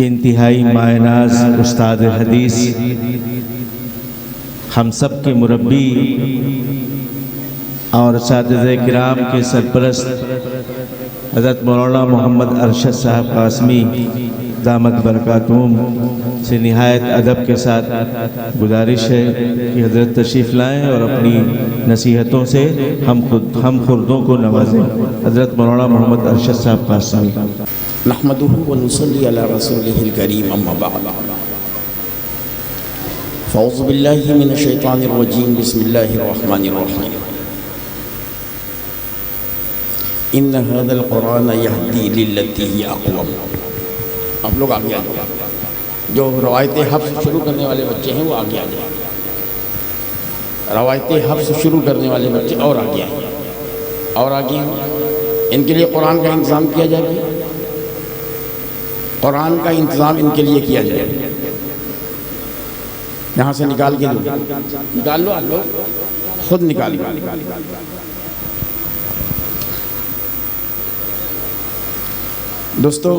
کہ انتہائی مائناز استاد حدیث، ہم سب کے مربی اور اساتذہ کرام کے سرپرست حضرت مولانا محمد ارشد صاحب قاسمی دامت برکاتہم سے نہایت ادب کے ساتھ گزارش ہے کہ حضرت تشریف لائیں اور اپنی نصیحتوں سے ہم خردوں کو نوازیں۔ حضرت مولانا محمد ارشد صاحب قاسمی۔ نحمدہ ونصلی علی رسولہ الکریم، اما بعد، فاعوذ باللہ من الشیطان الرجیم، بسم اللہ الرحمن الرحیم۔ ان هذا القرآن یہدی للتی ہی اقوم۔ آپ لوگ آگے آگے، جو روایت حفظ شروع کرنے والے بچے ہیں وہ آگے آگے، روایت حفظ شروع کرنے والے بچے اور آگے آگے اور آگے، ان کے لیے قرآن کا انتظام کیا جائے گا، قرآن کا انتظام ان کے لیے کیا جائے گا۔ یہاں سے نکال کے دو، نکال لو، آپ لوگ خود نکال لو۔ دوستو،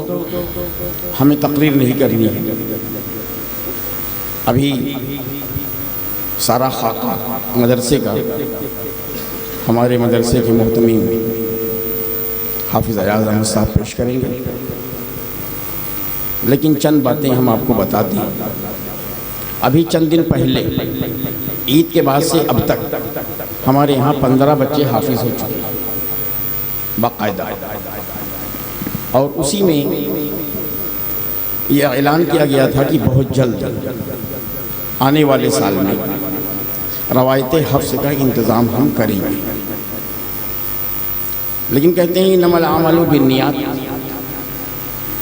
ہمیں تقریر نہیں کرنی ہے، ابھی سارا خاکہ مدرسے کا ہمارے مدرسے کے محتمیم حافظ ایاز احمد صاحب پیش کریں گے، لیکن چند باتیں ہم آپ کو بتا دیں۔ ابھی چند دن پہلے عید کے بعد سے اب تک ہمارے یہاں 15 بچے حافظ ہو چکے ہیں باقاعدہ، اور اسی میں یہ اعلان کیا گیا تھا کہ بہت جلد آنے والے سال میں روایت حفظ کا انتظام ہم کریں گے، لیکن کہتے ہیں انما الاعمال بالنیات،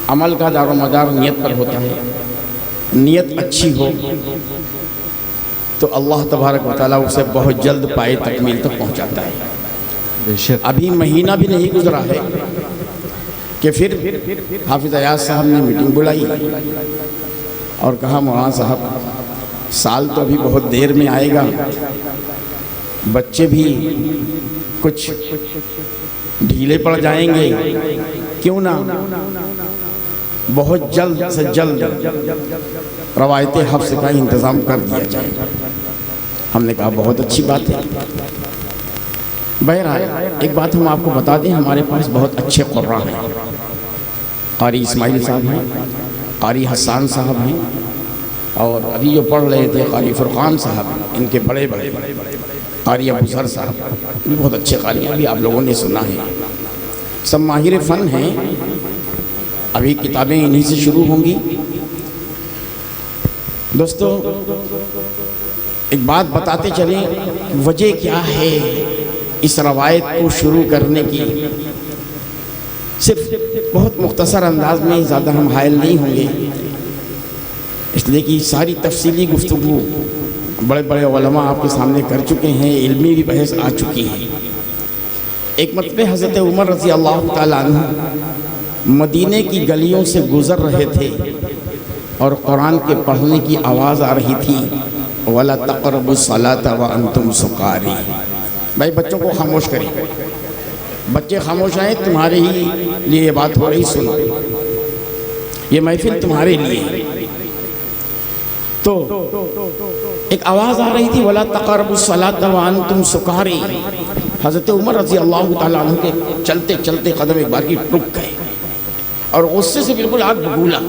عمل کا دار و مدار نیت پر ہوتا ہے، نیت اچھی ہو تو اللہ تبارک و تعالیٰ اسے بہت جلد پائے تکمیل تک پہنچاتا ہے۔ ابھی مہینہ بھی نہیں گزرا ہے کہ پھر حافظ ایاز صاحب نے میٹنگ بلائی اور کہا مولانا صاحب سال تو ابھی بہت دیر میں آئے گا، بچے بھی کچھ ڈھیلے پڑ جائیں گے، کیوں نہ بہت جلد سے جلد روایت حفظ کا انتظام کر دیا جائے۔ ہم نے کہا بہت اچھی بات ہے۔ بہرحال ایک بات ہم آپ کو بتا دیں، ہمارے پاس بہت اچھے قراء ہیں، قاری اسماعیل صاحب ہیں، قاری حسان صاحب ہیں، اور ابھی جو پڑھ رہے تھے قاری فرقان صاحب، ان کے بڑے بڑے قاری ابو ذر صاحب، یہ بہت اچھے قاری ہیں، ابھی آپ لوگوں نے سنا ہے، سب ماہر فن ہیں۔ ابھی کتابیں انہی سے شروع ہوں گی۔ دوستو، ایک بات بتاتے چلیں، وجہ کیا ہے اس روایت کو شروع کرنے کی، صرف بہت مختصر انداز میں، زیادہ ہم حائل نہیں ہوں گے، اس لیے کہ ساری تفصیلی گفتگو بڑے بڑے علماء آپ کے سامنے کر چکے ہیں، علمی بھی بحث آ چکی ہے۔ ایک مرتبہ حضرت عمر رضی اللہ تعالیٰ عنہ مدینے کی گلیوں سے گزر رہے تھے اور قرآن کے پڑھنے کی آواز آ رہی تھی، وَلَا تَقْرَبُوا الصَّلَاةَ وَأَنْتُمْ سُكَارِى۔ بھائی بچوں کو خاموش کریں، بچے خاموش ہیں، تمہارے ہی لیے یہ بات ہو رہی، سنو، یہ محفل تمہارے لیے۔ تو ایک آواز آ رہی تھی، وَلَا تَقْرَبُوا الصَّلَاةَ وَأَنْتُمْ سُكَارِى۔ حضرت عمر رضی اللہ تعالیٰ عنہ کے چلتے چلتے قدم ایک بار کی رک گئے اور غصے سے بالکل آگ بگولا،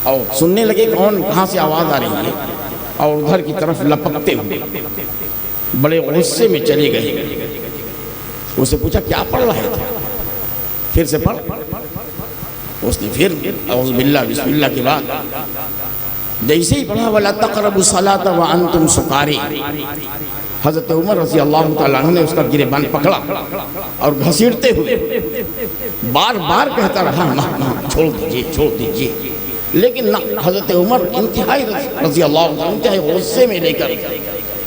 اور سننے لگے کون کہاں سے آواز آ رہی ہے، اور ادھر کی طرف لپکتے ہوئے بڑے غصے میں چلے گئے۔ اس سے پوچھا کیا پڑھ رہے تھے؟ پھر سے پڑھ۔ اس نے پھر اعوذ باللہ بسم اللہ کے بعد جیسے ہی پڑھا، وَلَا تَقْرَبُوا الصَّلَاةَ وَأَنْتُمْ سُكَارِى، حضرت عمر رضی اللہ تعالیٰ عنہ نے اس کا گریبان پکڑا اور گھسیٹتے ہوئے بار بار کہتا رہا، چھوڑ دیجئے، چھوڑ دیجئے، لیکن نہ، حضرت عمر انتہائی رضی اللہ عنہ انتہائی غصے میں لے کر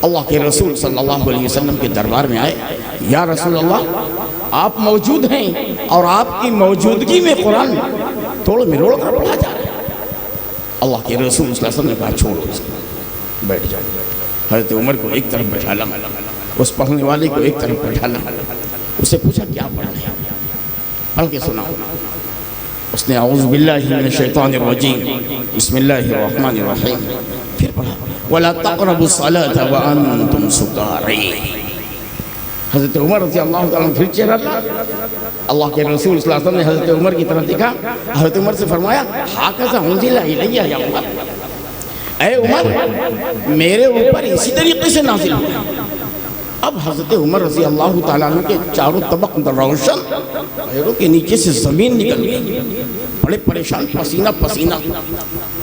اللہ کے رسول صلی اللہ علیہ وسلم کے دربار میں آئے۔ یا رسول اللہ، آپ موجود ہیں اور آپ کی موجودگی میں قرآن توڑ مروڑ کر پڑھا جا رہا ہے۔ اللہ کے رسول صلی اللہ علیہ وسلم نے کہا چھوڑو اس کو، بیٹھ جائے۔ حضرت عمر کو ایک طرف بٹھالا، اس پڑھنے والے کو ایک طرف بٹھالا، اسے پوچھا کیا پڑھ رہے ہیں، پڑھ کے سناؤ۔ اس نے اعوذ باللہ من الشیطان الرجیم بسم اللہ الرحمن الرحیم پھر پڑھا وَلَا تَقْرَبُوا الصَّلَاةَ وَأَنْتُمْ سُكَارَىٰ۔ حضرت عمر رضی اللہ تعالیٰ عنہ پھر چہرہ اللہ کے رسول صلی اللہ علیہ وسلم نے حضرت عمر کی طرف دیکھا، حضرت عمر سے فرمایا ہَكَذَا أُنزِلَ إِلَيَّ يَا عمر، اے عمر میرے اوپر اسی طریقے سے نازل ہوا۔ اب حضرت عمر رضی اللہ تعالیٰ عنہ کے چاروں طبق روشن، پیروں کے نیچے سے زمین نکل گئی، بڑے پریشان، پسینہ پسینہ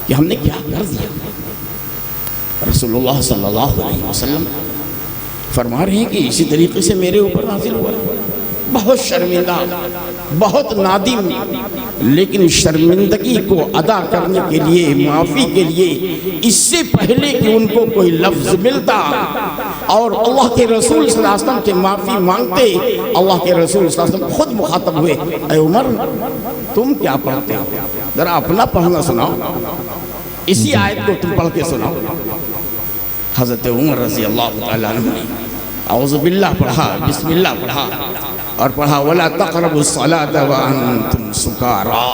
کہ ہم نے کیا کر دیا۔ رسول اللہ صلی اللہ علیہ وسلم فرما رہے ہیں کہ اسی طریقے سے میرے اوپر نازل ہوا، بہت شرمندہ، بہت نادم، لیکن شرمندگی کو ادا کرنے کے لیے، معافی کے لیے، اس سے پہلے کہ ان کو کوئی لفظ ملتا اور اللہ کے رسول صلی اللہ علیہ وسلم کے معافی مانگتے، اللہ کے رسول صلی اللہ علیہ وسلم خود مخاطب ہوئے، اے عمر تم کیا پڑھتے ہو؟ ذرا اپنا پڑھنا سناؤ، اسی آیت کو تم پڑھ کے سناؤ۔ حضرت عمر رضی اللہ تعالیٰ عنہ نے اعوذ باللہ پڑھا، بسم اللہ پڑھا اور پڑھا وَلَا تَقْرَبُوا الصَّلَاةَ وَأَنْتُمْ سُكَارَىٰ۔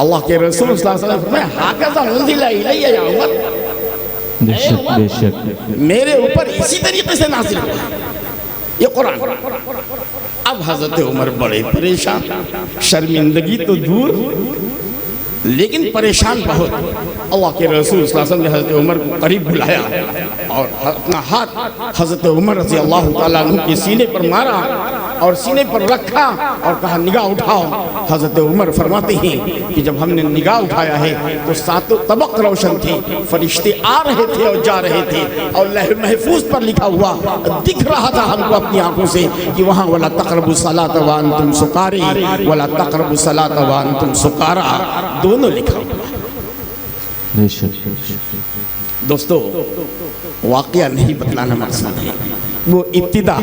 اللہ کے رسول صلی اللہ علیہ وسلم فرمایا ہَكَذَا أُنزِلَ إِلَيَّ يَا عمر، بے شک بے شک میرے اوپر اسی طریقے سے نازل ہوا یہ قرآن۔ اب حضرت عمر بڑے پریشان، شرمندگی تو دور لیکن پریشان بہت۔ اللہ کے رسول صلی اللہ علیہ وسلم نے حضرت عمر کو قریب بلایا اور اپنا ہاتھ حضرت عمر رضی اللہ تعالیٰ عنہ کے سینے پر مارا اور سینے پر رکھا اور کہا نگاہ اٹھاؤ۔ حضرت عمر فرماتے ہیں کہ جب ہم نے نگاہ اٹھایا ہے تو ساتوں طبق روشن تھے، فرشتے آ رہے تھے اور جا رہے تھے اور لوح محفوظ پر لکھا ہوا دکھ رہا تھا ہم کو اپنی آنکھوں سے کہ وہاں وَلَا تَقْرَبُوا الصَّلَاةَ وَأَنْتُمْ سُكَارَىٰ وَلَا تَقْرَبُوا الصَّلَاةَ وَأَنْتُمْ سُكَارَىٰ، دونوں لکھا ہوا۔ بے شک دوستو واقعہ نہیں بتلانا مقصد ہے، وہ ابتدا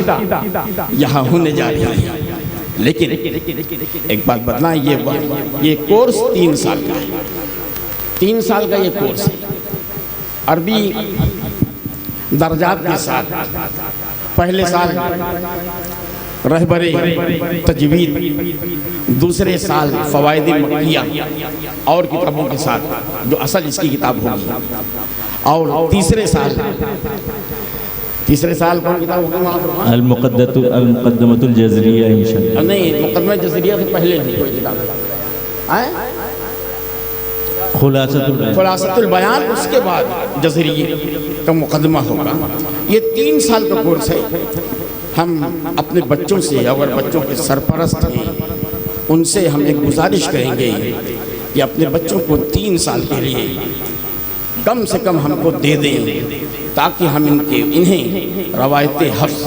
یہاں ہونے جا رہی ہے، لیکن ایک بات بتلائیں، یہ کورس 3 سال کا ہے، 3 سال کا یہ کورس ہے، عربی درجات کے ساتھ۔ پہلے سال رہبر تجوید، دوسرے سال فوائد مکیہ اور کتابوں کے ساتھ جو اصل اس کی کتاب ہوگی، اور تیسرے سال کون کتاب ہوگی؟ المقدمۃ الجزریہ انشاءاللہ۔ نہیں، مقدمہ جزریہ سے پہلے نہیں کوئی کتاب ہے، خلاصۃ البیان، اس کے بعد جزریہ کا مقدمہ ہوگا۔ یہ 3 سال کا کورس ہے۔ ہم اپنے بچوں سے، اگر بچوں کے سرپرست ہیں، ان سے ہم ایک گزارش کریں گے کہ اپنے بچوں کو 3 سال کے لیے کم سے کم ہم کو دے دیں تاکہ ہم انہیں روایت حفظ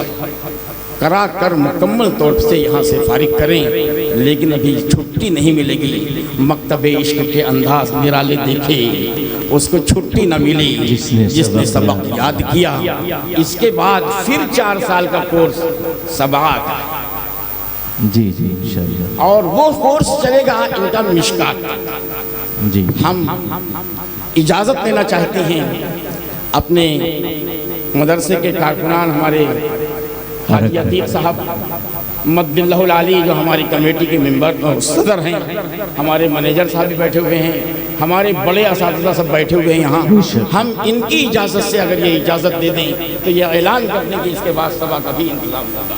کرا کر مکمل طور سے یہاں سے فارغ کریں، لیکن ابھی چھٹی نہیں ملے گی۔ مکتب عشق کے انداز نرالے دیکھے، اس کو چھٹی نہ ملی جس نے سبق یاد کیا۔ اس کے بعد پھر 4 سال کا کورس سبعات ہے، جی انشاءاللہ، اور وہ کورس چلے گا ان کا مشکات۔ جی ہم اجازت لینا چاہتے ہیں اپنے مدرسے کے کارکنان، ہمارے حاجی عتیق صاحب مد اللہ العالی جو ہماری کمیٹی کے ممبر صدر ہیں، ہمارے منیجر صاحب بھی بیٹھے ہوئے ہیں، ہمارے بڑے اساتذہ سب بیٹھے ہوئے ہیں یہاں۔ ہم ان کی اجازت سے اگر یہ اجازت دے دیں تو یہ اعلان کر دیں کہ اس کے بعد سبا کا بھی انتظام ہوگا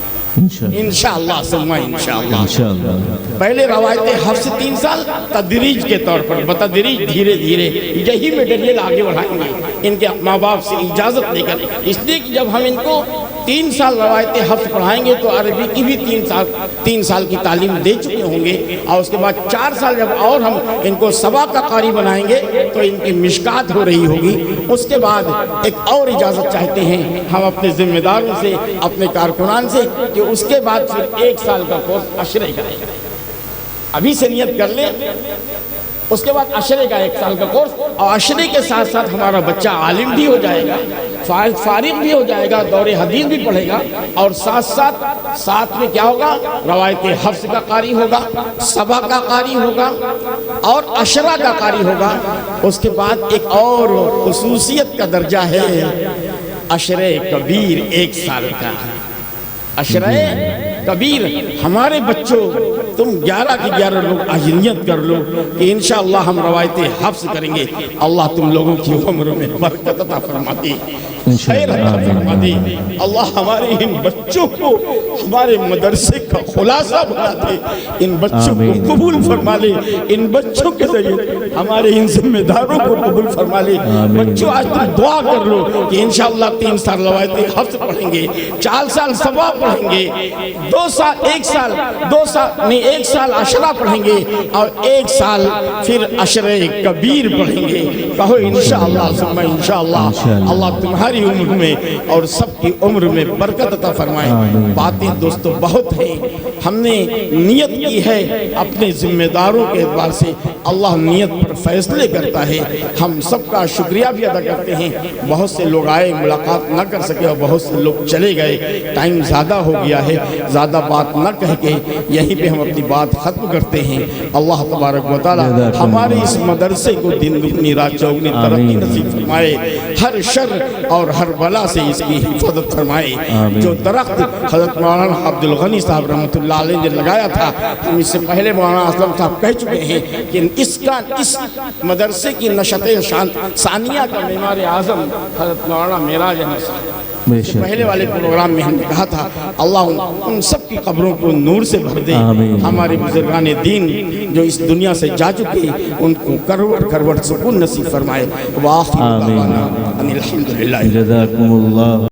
انشاءاللہ ثم انشاءاللہ۔ پہلے روایت حفظ 3 سال، تدریج کے طور پر بتدریج دھیرے دھیرے یہی میٹیریل آگے بڑھائیں گے ان کے ماں باپ سے اجازت لے کر، اس لیے کہ جب ہم ان کو 3 سال روایت حفظ پڑھائیں گے تو عربی کی بھی 3 سال کی تعلیم دے چکے ہوں گے، اور اس کے بعد 4 سال جب اور ہم ان کو سبا کا قاری بنائیں گے تو ان کی مشکات ہو رہی ہوگی۔ اس کے بعد ایک اور اجازت چاہتے ہیں ہم اپنے ذمہ داروں سے، اپنے کارکنان سے، کہ اس کے بعد پھر 1 سال کا کورس عشرے کا ہے۔ ابھی سے نیت کر لیں، اس کے بعد عشرے کا 1 سال کا کورس، اور عشرے کے ساتھ ساتھ ہمارا بچہ عالم بھی ہو جائے گا، فارغ بھی ہو جائے گا، دور حدیث بھی پڑھے گا، اور ساتھ میں کیا ہوگا؟ روایت حفظ کا قاری ہوگا، سبا کا قاری ہوگا، اور عشرہ کا قاری ہوگا۔ اس کے بعد ایک اور خصوصیت کا درجہ ہے، عشرہ کبیر 1 سال کا، عشرہ کبیر ہمارے بچوں تم 11 کی 11 لوگ اہلیت کر لو کہ انشاءاللہ ہم روایتیں حفظ کریں گے. اللہ تم لوگوں کی عمر میں برکت عطا فرما دے, خیر عطا فرما دے. اللہ ہمارے ان بچوں کو ہمارے مدرسے کا خلاصہ بنا دے, ان بچوں کو قبول فرما لے, ان بچوں کے ذریعے ہمارے ان ذمہ داروں کو قبول فرما لے. بچوں آج تم دعا کر لو کہ انشاءاللہ 3 سال روایتیں حفظ پڑھیں گے, 4 سال ثواب پڑھیں گے, 2 سال 1 سال 2 سال نہیں 1 سال عشرہ پڑھیں گے اور 1 سال پھر عشرہ کبیر پڑھیں گے. کہو انشاءاللہ ثم انشاءاللہ. اللہ تمہاری عمر میں اور سب کی عمر میں برکت عطا فرمائے. باتیں دوستو بہت ہیں, ہم نے نیت کی ہے اپنے ذمہ داروں کے اعتبار سے. اللہ نیت پر فیصلے کرتا ہے. ہم سب کا شکریہ بھی ادا کرتے ہیں. بہت سے لوگ آئے, ملاقات نہ کر سکے اور بہت سے لوگ چلے گئے. ٹائم زیادہ ہو گیا ہے, زیادہ بات نہ کہہ کے یہیں پہ ہم اپنی بات ختم کرتے ہیں. اللہ تبارک و تعالی ہمارے اس مدرسے کو دن دگنی رات چوگنی ترقی نصیب فرمائے. ہر شر اور ہر بلا سے اس کی حفاظت فرمائے. جو درخت حضرت مولانا عبد الغنی صاحب رحمۃ اللہ علیہ نے لگایا تھا, ہم اس سے پہلے مولانا اسلم صاحب کہہ چکے ہیں کہ اس مدرسے کی نشت ثانیہ کا معمار اعظم حضرت مولانا معراج احمد صاحب. پہلے والے پروگرام میں ہم نے کہا تھا اللہ ان سب کی قبروں کو نور سے بھر دے. ہمارے بزرگان دین جو اس دنیا سے جا چکے ان کو کروڑ کروڑ سکون نصیب فرمائے. وآخر دعوانا ان الحمدللہ. جزاکم اللہ.